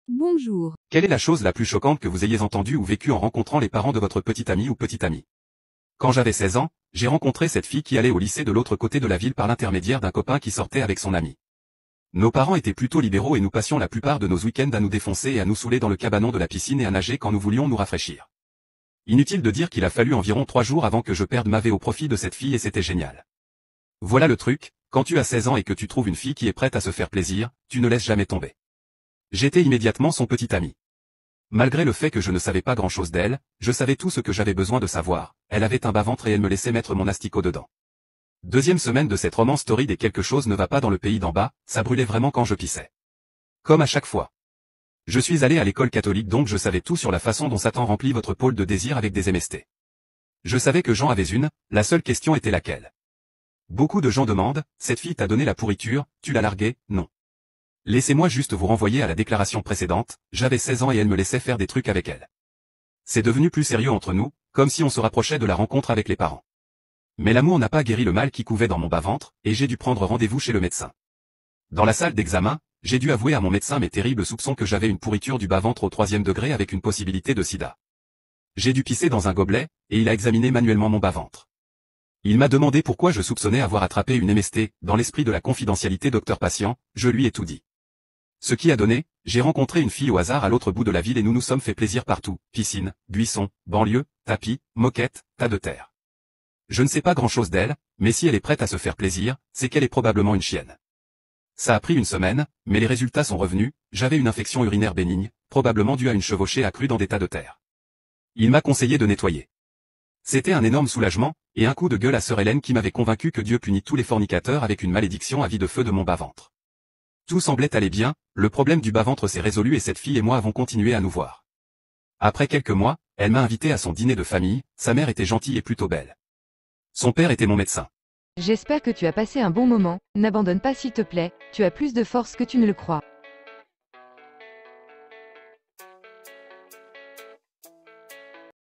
Bonjour. Quelle est la chose la plus choquante que vous ayez entendue ou vécue en rencontrant les parents de votre petit ami ou petite amie? Quand j'avais 16 ans, j'ai rencontré cette fille qui allait au lycée de l'autre côté de la ville par l'intermédiaire d'un copain qui sortait avec son ami. Nos parents étaient plutôt libéraux et nous passions la plupart de nos week-ends à nous défoncer et à nous saouler dans le cabanon de la piscine et à nager quand nous voulions nous rafraîchir. Inutile de dire qu'il a fallu environ 3 jours avant que je perde ma vie au profit de cette fille et c'était génial. Voilà le truc, quand tu as 16 ans et que tu trouves une fille qui est prête à se faire plaisir, tu ne laisses jamais tomber. J'étais immédiatement son petit ami. Malgré le fait que je ne savais pas grand-chose d'elle, je savais tout ce que j'avais besoin de savoir, elle avait un bas-ventre et elle me laissait mettre mon asticot dedans. Deuxième semaine de cette romance torride et quelque chose ne va pas dans le pays d'en bas, ça brûlait vraiment quand je pissais. Comme à chaque fois. Je suis allé à l'école catholique donc je savais tout sur la façon dont Satan remplit votre pôle de désir avec des MST. Je savais que j'en avais une, la seule question était laquelle. Beaucoup de gens demandent, cette fille t'a donné la pourriture, tu l'as larguée? Non. Laissez-moi juste vous renvoyer à la déclaration précédente, j'avais 16 ans et elle me laissait faire des trucs avec elle. C'est devenu plus sérieux entre nous, comme si on se rapprochait de la rencontre avec les parents. Mais l'amour n'a pas guéri le mal qui couvait dans mon bas-ventre, et j'ai dû prendre rendez-vous chez le médecin. Dans la salle d'examen, j'ai dû avouer à mon médecin mes terribles soupçons que j'avais une pourriture du bas-ventre au 3e degré avec une possibilité de sida. J'ai dû pisser dans un gobelet, et il a examiné manuellement mon bas-ventre. Il m'a demandé pourquoi je soupçonnais avoir attrapé une MST, dans l'esprit de la confidentialité docteur-patient, je lui ai tout dit. Ce qui a donné, j'ai rencontré une fille au hasard à l'autre bout de la ville et nous nous sommes fait plaisir partout, piscine, buisson, banlieue, tapis, moquette, tas de terre. Je ne sais pas grand-chose d'elle, mais si elle est prête à se faire plaisir, c'est qu'elle est probablement une chienne. Ça a pris une semaine, mais les résultats sont revenus, j'avais une infection urinaire bénigne, probablement due à une chevauchée accrue dans des tas de terre. Il m'a conseillé de nettoyer. C'était un énorme soulagement, et un coup de gueule à sœur Hélène qui m'avait convaincu que Dieu punit tous les fornicateurs avec une malédiction à vie de feu de mon bas-ventre. Tout semblait aller bien, le problème du bas-ventre s'est résolu et cette fille et moi avons continué à nous voir. Après quelques mois, elle m'a invité à son dîner de famille, sa mère était gentille et plutôt belle. Son père était mon médecin. J'espère que tu as passé un bon moment, n'abandonne pas s'il te plaît, tu as plus de force que tu ne le crois.